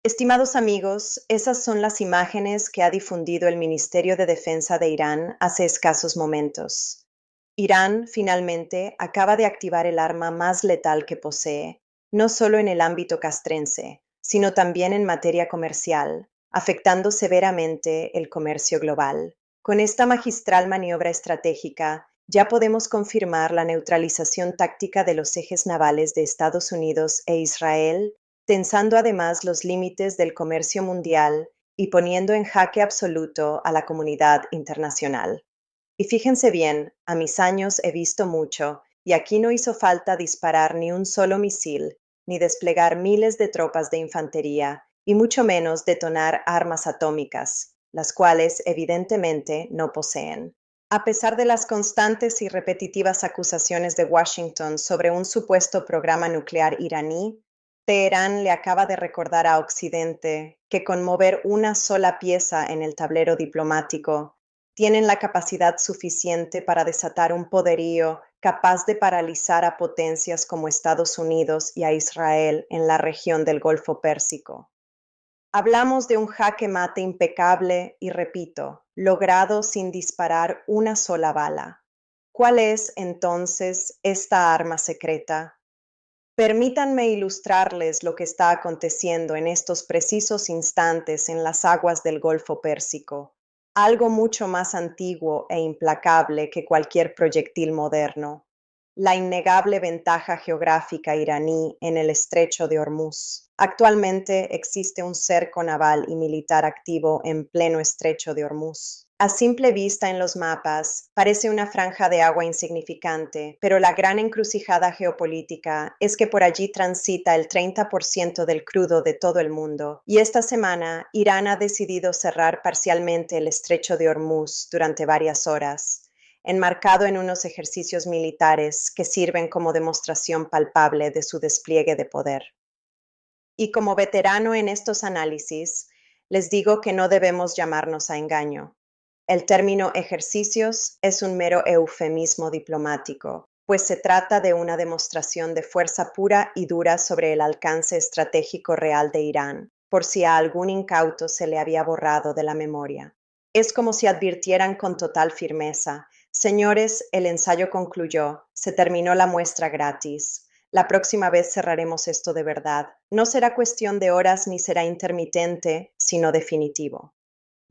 Estimados amigos, esas son las imágenes que ha difundido el Ministerio de Defensa de Irán hace escasos momentos. Irán, finalmente, acaba de activar el arma más letal que posee, no solo en el ámbito castrense, sino también en materia comercial, afectando severamente el comercio global. Con esta magistral maniobra estratégica, ya podemos confirmar la neutralización táctica de los ejes navales de Estados Unidos e Israel, tensando además los límites del comercio mundial y poniendo en jaque absoluto a la comunidad internacional. Y fíjense bien, a mis años he visto mucho, y aquí no hizo falta disparar ni un solo misil, ni desplegar miles de tropas de infantería, y mucho menos detonar armas atómicas, las cuales evidentemente no poseen. A pesar de las constantes y repetitivas acusaciones de Washington sobre un supuesto programa nuclear iraní, Teherán le acaba de recordar a Occidente que con mover una sola pieza en el tablero diplomático tienen la capacidad suficiente para desatar un poderío capaz de paralizar a potencias como Estados Unidos y a Israel en la región del Golfo Pérsico. Hablamos de un jaque mate impecable y, repito, logrado sin disparar una sola bala. ¿Cuál es, entonces, esta arma secreta? Permítanme ilustrarles lo que está aconteciendo en estos precisos instantes en las aguas del Golfo Pérsico, algo mucho más antiguo e implacable que cualquier proyectil moderno, la innegable ventaja geográfica iraní en el estrecho de Hormuz. Actualmente existe un cerco naval y militar activo en pleno estrecho de Hormuz. A simple vista en los mapas, parece una franja de agua insignificante, pero la gran encrucijada geopolítica es que por allí transita el 30% del crudo de todo el mundo, y esta semana Irán ha decidido cerrar parcialmente el estrecho de Hormuz durante varias horas, enmarcado en unos ejercicios militares que sirven como demostración palpable de su despliegue de poder. Y como veterano en estos análisis, les digo que no debemos llamarnos a engaño. El término ejercicios es un mero eufemismo diplomático, pues se trata de una demostración de fuerza pura y dura sobre el alcance estratégico real de Irán, por si a algún incauto se le había borrado de la memoria. Es como si advirtieran con total firmeza: señores, el ensayo concluyó, se terminó la muestra gratis. La próxima vez cerraremos esto de verdad. No será cuestión de horas ni será intermitente, sino definitivo.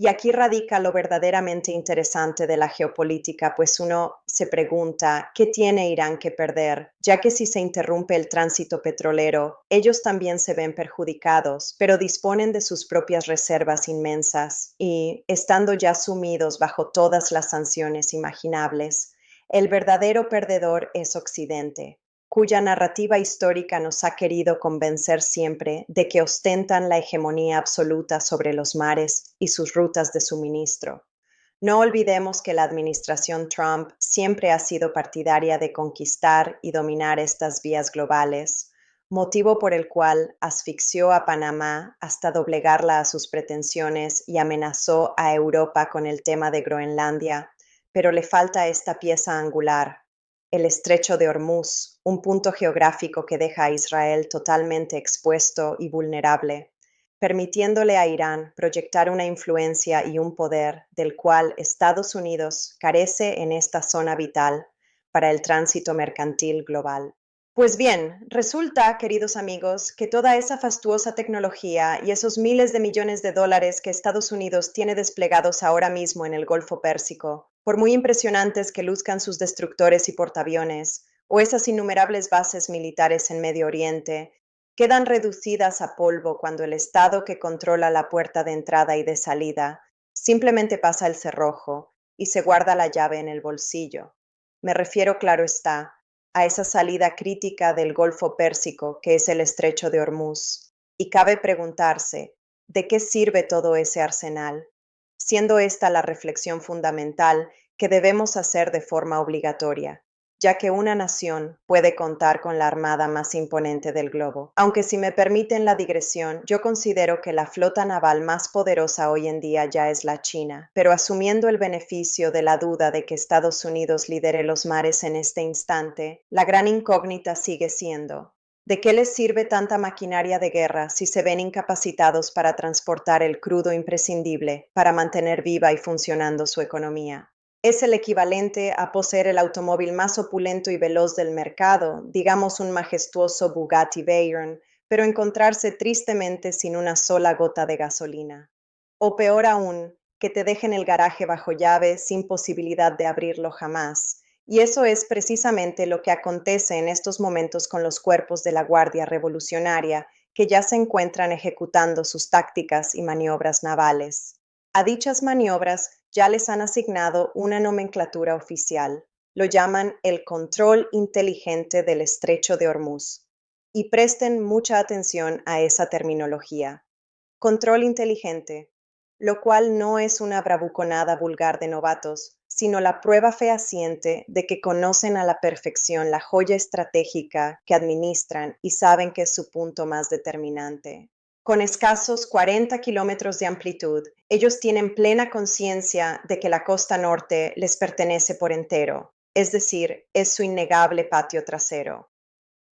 Y aquí radica lo verdaderamente interesante de la geopolítica, pues uno se pregunta, ¿qué tiene Irán que perder? Ya que si se interrumpe el tránsito petrolero, ellos también se ven perjudicados, pero disponen de sus propias reservas inmensas y, estando ya sumidos bajo todas las sanciones imaginables, el verdadero perdedor es Occidente, cuya narrativa histórica nos ha querido convencer siempre de que ostentan la hegemonía absoluta sobre los mares y sus rutas de suministro. No olvidemos que la administración Trump siempre ha sido partidaria de conquistar y dominar estas vías globales, motivo por el cual asfixió a Panamá hasta doblegarla a sus pretensiones y amenazó a Europa con el tema de Groenlandia, pero le falta esta pieza angular: el estrecho de Hormuz, un punto geográfico que deja a Israel totalmente expuesto y vulnerable, permitiéndole a Irán proyectar una influencia y un poder del cual Estados Unidos carece en esta zona vital para el tránsito mercantil global. Pues bien, resulta, queridos amigos, que toda esa fastuosa tecnología y esos miles de millones de dólares que Estados Unidos tiene desplegados ahora mismo en el Golfo Pérsico, por muy impresionantes que luzcan sus destructores y portaaviones, o esas innumerables bases militares en Medio Oriente, quedan reducidas a polvo cuando el Estado que controla la puerta de entrada y de salida simplemente pasa el cerrojo y se guarda la llave en el bolsillo. Me refiero, claro está, a esa salida crítica del Golfo Pérsico que es el estrecho de Hormuz. Y cabe preguntarse, ¿de qué sirve todo ese arsenal? Siendo esta la reflexión fundamental que debemos hacer de forma obligatoria, ya que una nación puede contar con la armada más imponente del globo. Aunque si me permiten la digresión, yo considero que la flota naval más poderosa hoy en día ya es la China, pero asumiendo el beneficio de la duda de que Estados Unidos lidere los mares en este instante, la gran incógnita sigue siendo: ¿De qué les sirve tanta maquinaria de guerra si se ven incapacitados para transportar el crudo imprescindible para mantener viva y funcionando su economía? Es el equivalente a poseer el automóvil más opulento y veloz del mercado, digamos un majestuoso Bugatti Veyron, pero encontrarse tristemente sin una sola gota de gasolina. O peor aún, que te dejen el garaje bajo llave sin posibilidad de abrirlo jamás. Y eso es precisamente lo que acontece en estos momentos con los cuerpos de la Guardia Revolucionaria, que ya se encuentran ejecutando sus tácticas y maniobras navales. A dichas maniobras ya les han asignado una nomenclatura oficial. Lo llaman el control inteligente del estrecho de Hormuz. Y presten mucha atención a esa terminología. Control inteligente, lo cual no es una bravuconada vulgar de novatos, sino la prueba fehaciente de que conocen a la perfección la joya estratégica que administran y saben que es su punto más determinante. Con escasos 40 kilómetros de amplitud, ellos tienen plena conciencia de que la costa norte les pertenece por entero, es decir, es su innegable patio trasero.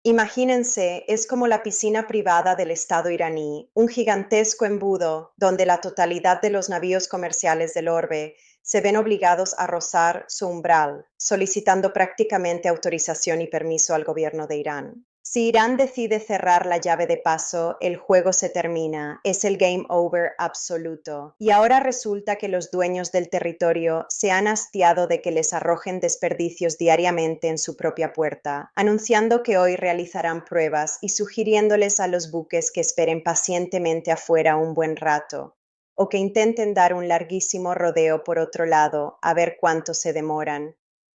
Imagínense, es como la piscina privada del Estado iraní, un gigantesco embudo donde la totalidad de los navíos comerciales del orbe se ven obligados a rozar su umbral, solicitando prácticamente autorización y permiso al gobierno de Irán. Si Irán decide cerrar la llave de paso, el juego se termina, es el game over absoluto. Y ahora resulta que los dueños del territorio se han hastiado de que les arrojen desperdicios diariamente en su propia puerta, anunciando que hoy realizarán pruebas y sugiriéndoles a los buques que esperen pacientemente afuera un buen rato, o que intenten dar un larguísimo rodeo por otro lado a ver cuánto se demoran,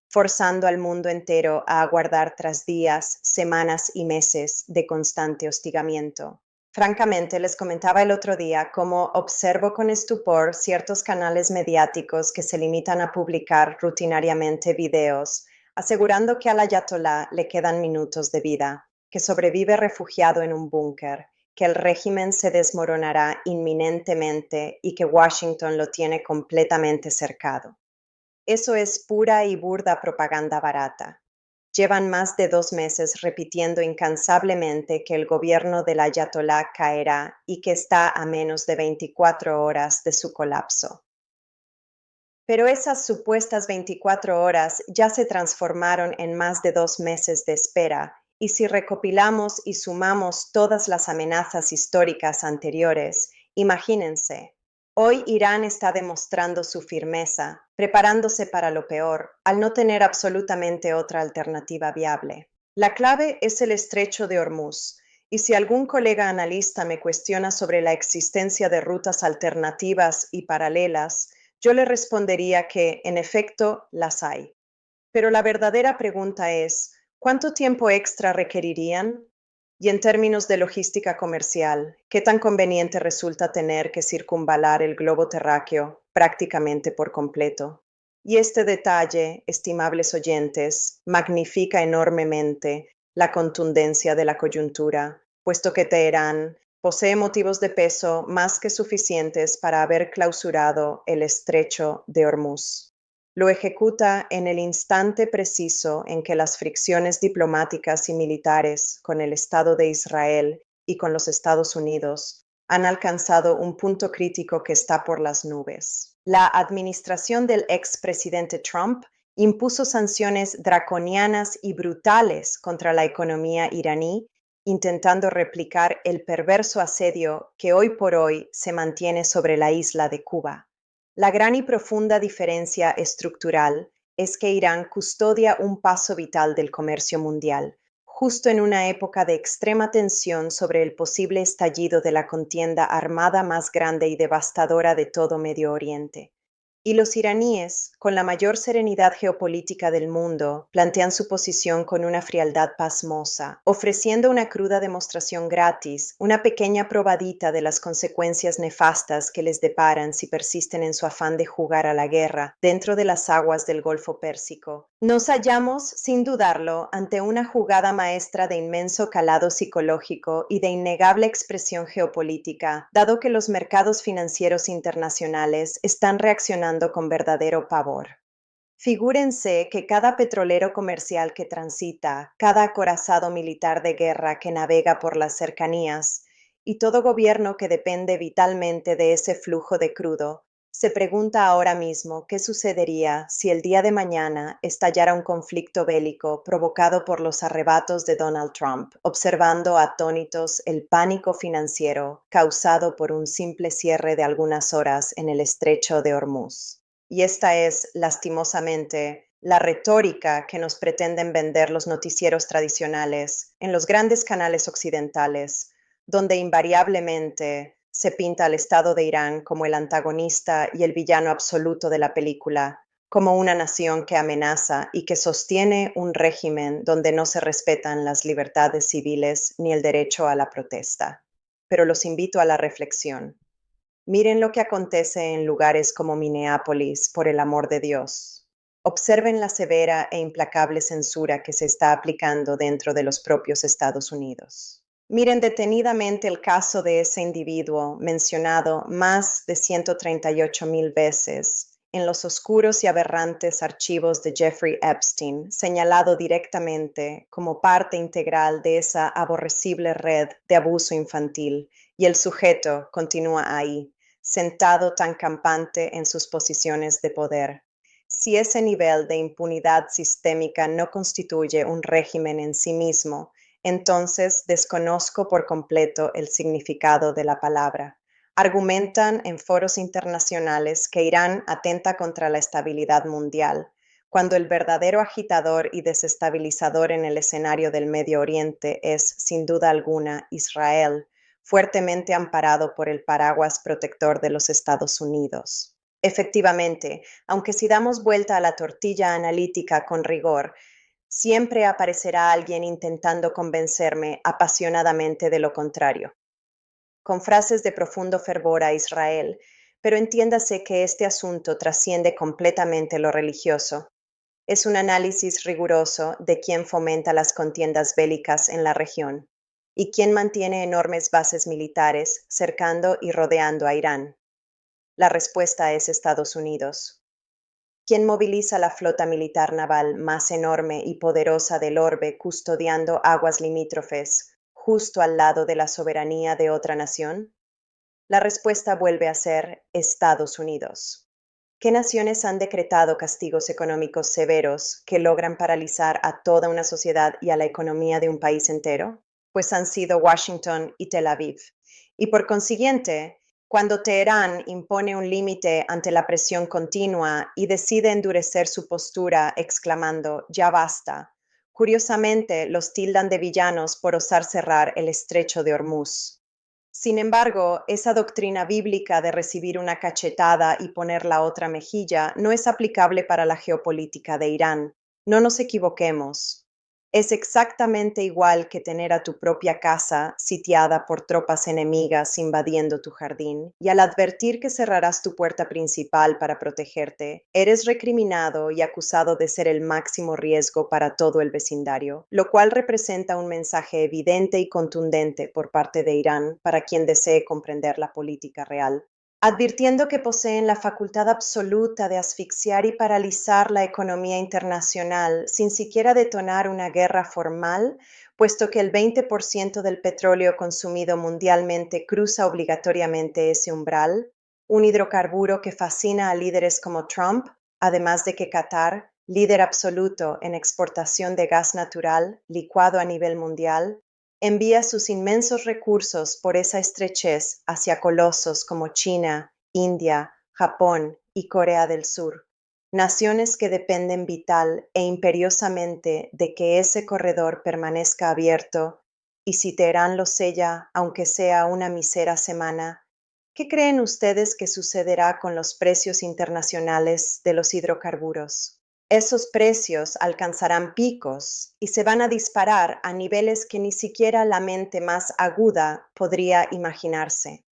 forzando al mundo entero a aguardar tras días, semanas y meses de constante hostigamiento. Francamente, les comentaba el otro día cómo observo con estupor ciertos canales mediáticos que se limitan a publicar rutinariamente videos, asegurando que al ayatolá le quedan minutos de vida, que sobrevive refugiado en un búnker, que el régimen se desmoronará inminentemente y que Washington lo tiene completamente cercado. Eso es pura y burda propaganda barata. Llevan más de 2 meses repitiendo incansablemente que el gobierno del ayatolá caerá y que está a menos de 24 horas de su colapso. Pero esas supuestas 24 horas ya se transformaron en más de 2 meses de espera, y si recopilamos y sumamos todas las amenazas históricas anteriores, imagínense, hoy Irán está demostrando su firmeza, preparándose para lo peor, al no tener absolutamente otra alternativa viable. La clave es el estrecho de Hormuz, y si algún colega analista me cuestiona sobre la existencia de rutas alternativas y paralelas, yo le respondería que, en efecto, las hay. Pero la verdadera pregunta es, ¿cuánto tiempo extra requerirían? Y en términos de logística comercial, ¿qué tan conveniente resulta tener que circunvalar el globo terráqueo prácticamente por completo? Y este detalle, estimables oyentes, magnifica enormemente la contundencia de la coyuntura, puesto que Teherán posee motivos de peso más que suficientes para haber clausurado el estrecho de Hormuz. Lo ejecuta en el instante preciso en que las fricciones diplomáticas y militares con el Estado de Israel y con los Estados Unidos han alcanzado un punto crítico que está por las nubes. La administración del expresidente Trump impuso sanciones draconianas y brutales contra la economía iraní, intentando replicar el perverso asedio que hoy por hoy se mantiene sobre la isla de Cuba. La gran y profunda diferencia estructural es que Irán custodia un paso vital del comercio mundial, justo en una época de extrema tensión sobre el posible estallido de la contienda armada más grande y devastadora de todo Medio Oriente. Y los iraníes, con la mayor serenidad geopolítica del mundo, plantean su posición con una frialdad pasmosa, ofreciendo una cruda demostración gratis, una pequeña probadita de las consecuencias nefastas que les deparan si persisten en su afán de jugar a la guerra dentro de las aguas del Golfo Pérsico. Nos hallamos, sin dudarlo, ante una jugada maestra de inmenso calado psicológico y de innegable expresión geopolítica, dado que los mercados financieros internacionales están reaccionando con verdadero pavor. Figúrense que cada petrolero comercial que transita, cada acorazado militar de guerra que navega por las cercanías y todo gobierno que depende vitalmente de ese flujo de crudo, se pregunta ahora mismo qué sucedería si el día de mañana estallara un conflicto bélico provocado por los arrebatos de Donald Trump, observando atónitos el pánico financiero causado por un simple cierre de algunas horas en el estrecho de Hormuz. Y esta es, lastimosamente, la retórica que nos pretenden vender los noticieros tradicionales en los grandes canales occidentales, donde invariablemente se pinta al Estado de Irán como el antagonista y el villano absoluto de la película, como una nación que amenaza y que sostiene un régimen donde no se respetan las libertades civiles ni el derecho a la protesta. Pero los invito a la reflexión. Miren lo que acontece en lugares como Minneapolis, por el amor de Dios. Observen la severa e implacable censura que se está aplicando dentro de los propios Estados Unidos. Miren detenidamente el caso de ese individuo mencionado más de 138,000 veces en los oscuros y aberrantes archivos de Jeffrey Epstein, señalado directamente como parte integral de esa aborrecible red de abuso infantil, y el sujeto continúa ahí, sentado tan campante en sus posiciones de poder. Si ese nivel de impunidad sistémica no constituye un régimen en sí mismo, entonces desconozco por completo el significado de la palabra. Argumentan en foros internacionales que Irán atenta contra la estabilidad mundial, cuando el verdadero agitador y desestabilizador en el escenario del Medio Oriente es, sin duda alguna, Israel, fuertemente amparado por el paraguas protector de los Estados Unidos. Efectivamente, aunque si damos vuelta a la tortilla analítica con rigor, siempre aparecerá alguien intentando convencerme apasionadamente de lo contrario, con frases de profundo fervor a Israel, pero entiéndase que este asunto trasciende completamente lo religioso. Es un análisis riguroso de quién fomenta las contiendas bélicas en la región y quién mantiene enormes bases militares cercando y rodeando a Irán. La respuesta es Estados Unidos. ¿Quién moviliza la flota militar naval más enorme y poderosa del orbe custodiando aguas limítrofes, justo al lado de la soberanía de otra nación? La respuesta vuelve a ser Estados Unidos. ¿Qué naciones han decretado castigos económicos severos que logran paralizar a toda una sociedad y a la economía de un país entero? Pues han sido Washington y Tel Aviv. Y por consiguiente, cuando Teherán impone un límite ante la presión continua y decide endurecer su postura exclamando "ya basta", curiosamente los tildan de villanos por osar cerrar el estrecho de Hormuz. Sin embargo, esa doctrina bíblica de recibir una cachetada y poner la otra mejilla no es aplicable para la geopolítica de Irán. No nos equivoquemos. Es exactamente igual que tener a tu propia casa sitiada por tropas enemigas invadiendo tu jardín, y al advertir que cerrarás tu puerta principal para protegerte, eres recriminado y acusado de ser el máximo riesgo para todo el vecindario, lo cual representa un mensaje evidente y contundente por parte de Irán para quien desee comprender la política real, advirtiendo que poseen la facultad absoluta de asfixiar y paralizar la economía internacional sin siquiera detonar una guerra formal, puesto que el 20% del petróleo consumido mundialmente cruza obligatoriamente ese umbral, un hidrocarburo que fascina a líderes como Trump, además de que Qatar, líder absoluto en exportación de gas natural licuado a nivel mundial, envía sus inmensos recursos por esa estrechez hacia colosos como China, India, Japón y Corea del Sur, naciones que dependen vital e imperiosamente de que ese corredor permanezca abierto, y si Teherán lo sella, aunque sea una mísera semana, ¿qué creen ustedes que sucederá con los precios internacionales de los hidrocarburos? Esos precios alcanzarán picos y se van a disparar a niveles que ni siquiera la mente más aguda podría imaginarse.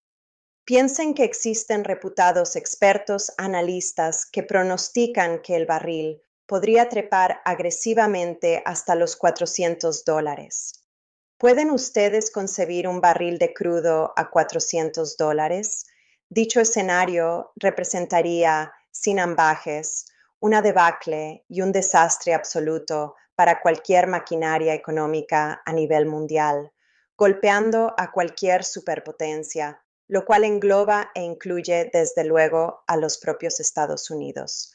Piensen que existen reputados expertos analistas que pronostican que el barril podría trepar agresivamente hasta los $400. ¿Pueden ustedes concebir un barril de crudo a $400? Dicho escenario representaría, sin ambajes, una debacle y un desastre absoluto para cualquier maquinaria económica a nivel mundial, golpeando a cualquier superpotencia, lo cual engloba e incluye desde luego a los propios Estados Unidos.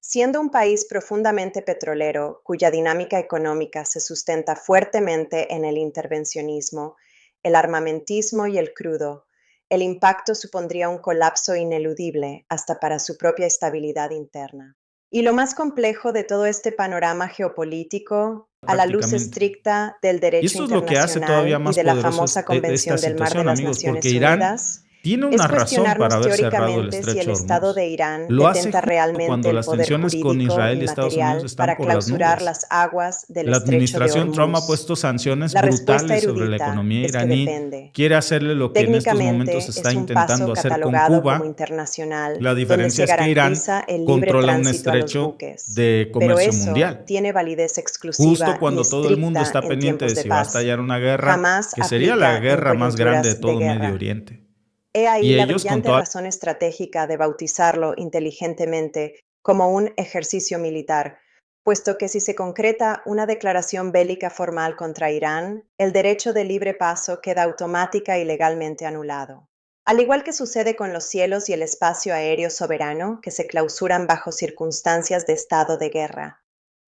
Siendo un país profundamente petrolero, cuya dinámica económica se sustenta fuertemente en el intervencionismo, el armamentismo y el crudo, el impacto supondría un colapso ineludible hasta para su propia estabilidad interna. Y lo más complejo de todo este panorama geopolítico, a la luz prácticamente. estricta del Y derecho esto es lo que hace todavía internacional y más de la poderoso famosa esta Convención del Mar de situación, las amigos, porque Naciones Irán Unidas, tiene es una razón para cuestionarnos haber cerrado el teóricamente si el estrecho de Estado Hormuz. de Irán Lo hace detenta justo realmente cuando el las poder tensiones con jurídico Israel y y Estados Unidos material están para por las clausurar nubes. las aguas del La estrecho de administración Trump ha Hormuz. puesto sanciones La respuesta brutales sobre la erudita economía es que iraní, depende. quiere hacerle lo que en estos momentos Técnicamente está es un paso intentando hacer con catalogado como Cuba. internacional, La donde diferencia se es que Irán garantiza el libre controla un tránsito a los estrecho buques, de pero comercio eso mundial. tiene validez Justo exclusiva y cuando todo el mundo estricta está en pendiente tiempos de de si va a paz. estallar una guerra, Jamás que sería la aplica en guerra más grande de coyunturas de todo Medio guerra. Oriente. He ahí Y la ellos con brillante toda razón estratégica de bautizarlo inteligentemente como un ejercicio militar, puesto que si se concreta una declaración bélica formal contra Irán, el derecho de libre paso queda automática y legalmente anulado. Al igual que sucede con los cielos y el espacio aéreo soberano, que se clausuran bajo circunstancias de estado de guerra.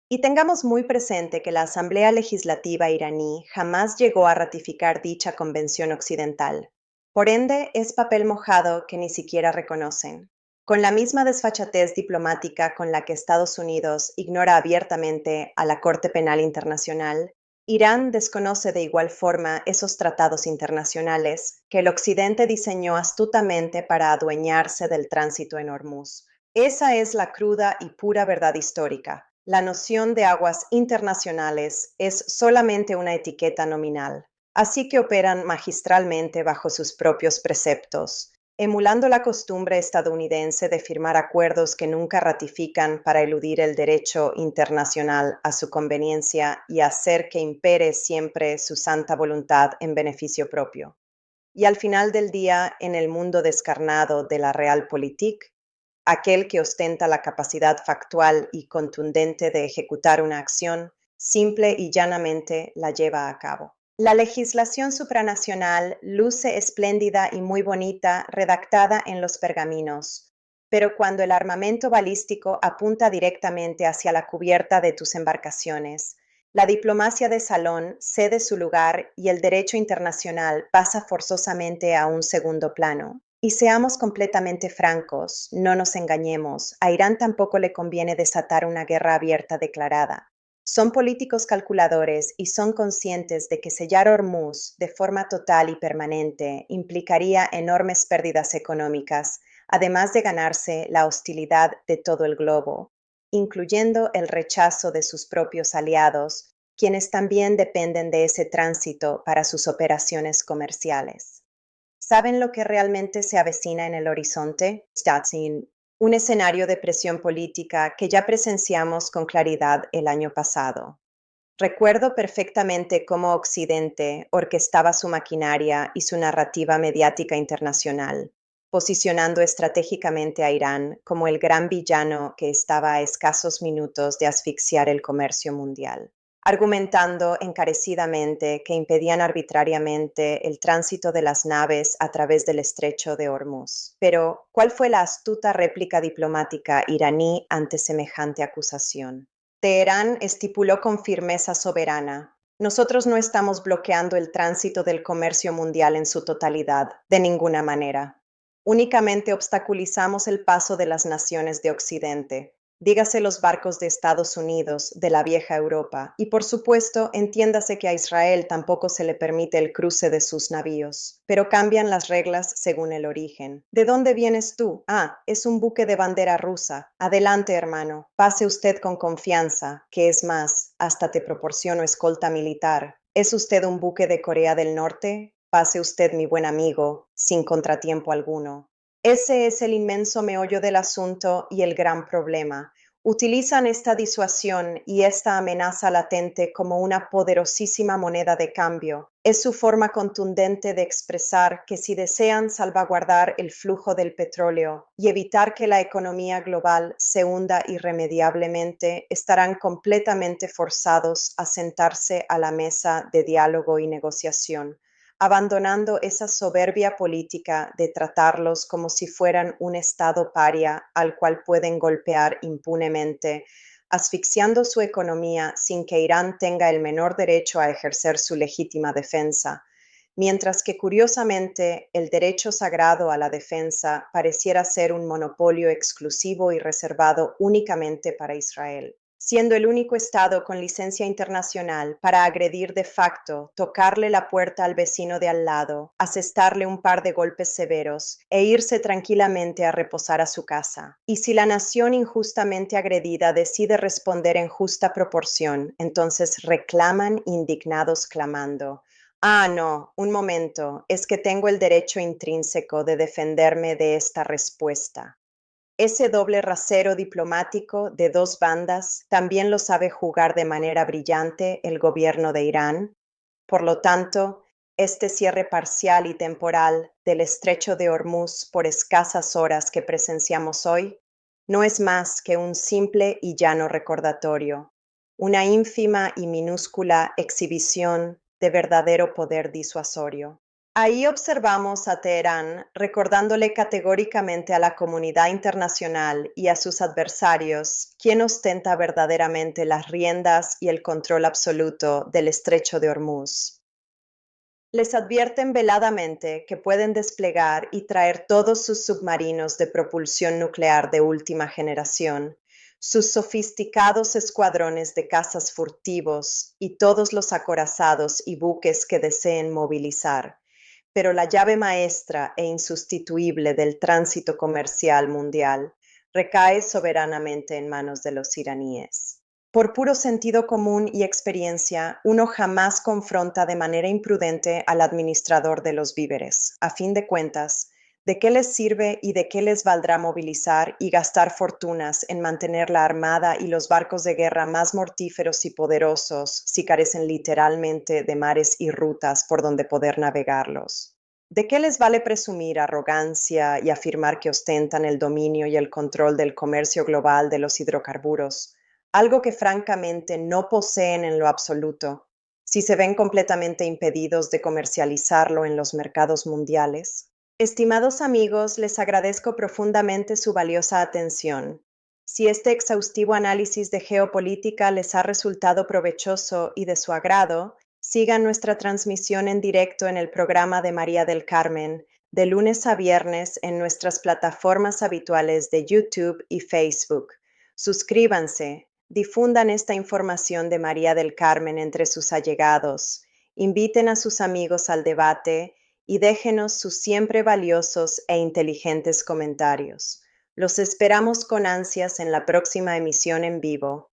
Y tengamos muy presente que la Asamblea Legislativa iraní jamás llegó a ratificar dicha convención occidental. Por ende, es papel mojado que ni siquiera reconocen. Con la misma desfachatez diplomática con la que Estados Unidos ignora abiertamente a la Corte Penal Internacional, Irán desconoce de igual forma esos tratados internacionales que el Occidente diseñó astutamente para adueñarse del tránsito en Hormuz. Esa es la cruda y pura verdad histórica. La noción de aguas internacionales es solamente una etiqueta nominal, así que operan magistralmente bajo sus propios preceptos, emulando la costumbre estadounidense de firmar acuerdos que nunca ratifican para eludir el derecho internacional a su conveniencia y hacer que impere siempre su santa voluntad en beneficio propio. Y al final del día, en el mundo descarnado de la realpolitik, aquel que ostenta la capacidad factual y contundente de ejecutar una acción, simple y llanamente la lleva a cabo. La legislación supranacional luce espléndida y muy bonita redactada en los pergaminos, pero cuando el armamento balístico apunta directamente hacia la cubierta de tus embarcaciones, la diplomacia de salón cede su lugar y el derecho internacional pasa forzosamente a un segundo plano. Y seamos completamente francos, no nos engañemos, a Irán tampoco le conviene desatar una guerra abierta declarada. Son políticos calculadores y son conscientes de que sellar Hormuz de forma total y permanente implicaría enormes pérdidas económicas, además de ganarse la hostilidad de todo el globo, incluyendo el rechazo de sus propios aliados, quienes también dependen de ese tránsito para sus operaciones comerciales. ¿Saben lo que realmente se avecina en el horizonte? Statsin, un escenario de presión política que ya presenciamos con claridad el año pasado. Recuerdo perfectamente cómo Occidente orquestaba su maquinaria y su narrativa mediática internacional, posicionando estratégicamente a Irán como el gran villano que estaba a escasos minutos de asfixiar el comercio mundial, argumentando encarecidamente que impedían arbitrariamente el tránsito de las naves a través del estrecho de Hormuz. Pero, ¿cuál fue la astuta réplica diplomática iraní ante semejante acusación? Teherán estipuló con firmeza soberana: nosotros no estamos bloqueando el tránsito del comercio mundial en su totalidad, de ninguna manera. Únicamente obstaculizamos el paso de las naciones de Occidente, dígase los barcos de Estados Unidos, de la vieja Europa, y por supuesto, entiéndase que a Israel tampoco se le permite el cruce de sus navíos, pero cambian las reglas según el origen. ¿De dónde vienes tú? Ah, es un buque de bandera rusa. Adelante, hermano, pase usted con confianza, que es más, hasta te proporciono escolta militar. ¿Es usted un buque de Corea del Norte? Pase usted, mi buen amigo, sin contratiempo alguno. Ese es el inmenso meollo del asunto y el gran problema. Utilizan esta disuasión y esta amenaza latente como una poderosísima moneda de cambio. Es su forma contundente de expresar que si desean salvaguardar el flujo del petróleo y evitar que la economía global se hunda irremediablemente, estarán completamente forzados a sentarse a la mesa de diálogo y negociación, abandonando esa soberbia política de tratarlos como si fueran un estado paria al cual pueden golpear impunemente, asfixiando su economía sin que Irán tenga el menor derecho a ejercer su legítima defensa, mientras que curiosamente el derecho sagrado a la defensa pareciera ser un monopolio exclusivo y reservado únicamente para Israel, siendo el único Estado con licencia internacional para agredir de facto, tocarle la puerta al vecino de al lado, asestarle un par de golpes severos e irse tranquilamente a reposar a su casa. Y si la nación injustamente agredida decide responder en justa proporción, entonces reclaman indignados clamando: "Ah, no, un momento, es que tengo el derecho intrínseco de defenderme de esta respuesta". Ese doble rasero diplomático de dos bandas también lo sabe jugar de manera brillante el gobierno de Irán. Por lo tanto, este cierre parcial y temporal del estrecho de Hormuz por escasas horas que presenciamos hoy no es más que un simple y llano recordatorio, una ínfima y minúscula exhibición de verdadero poder disuasorio. Ahí observamos a Teherán recordándole categóricamente a la comunidad internacional y a sus adversarios quién ostenta verdaderamente las riendas y el control absoluto del estrecho de Hormuz. Les advierten veladamente que pueden desplegar y traer todos sus submarinos de propulsión nuclear de última generación, sus sofisticados escuadrones de cazas furtivos y todos los acorazados y buques que deseen movilizar, pero la llave maestra e insustituible del tránsito comercial mundial recae soberanamente en manos de los iraníes. Por puro sentido común y experiencia, uno jamás confronta de manera imprudente al administrador de los víveres. A fin de cuentas, ¿de qué les sirve y de qué les valdrá movilizar y gastar fortunas en mantener la armada y los barcos de guerra más mortíferos y poderosos si carecen literalmente de mares y rutas por donde poder navegarlos? ¿De qué les vale presumir arrogancia y afirmar que ostentan el dominio y el control del comercio global de los hidrocarburos, algo que francamente no poseen en lo absoluto, si se ven completamente impedidos de comercializarlo en los mercados mundiales? Estimados amigos, les agradezco profundamente su valiosa atención. Si este exhaustivo análisis de geopolítica les ha resultado provechoso y de su agrado, sigan nuestra transmisión en directo en el programa de María del Carmen, de lunes a viernes en nuestras plataformas habituales de YouTube y Facebook. Suscríbanse, difundan esta información de María del Carmen entre sus allegados, inviten a sus amigos al debate y déjenos sus siempre valiosos e inteligentes comentarios. Los esperamos con ansias en la próxima emisión en vivo.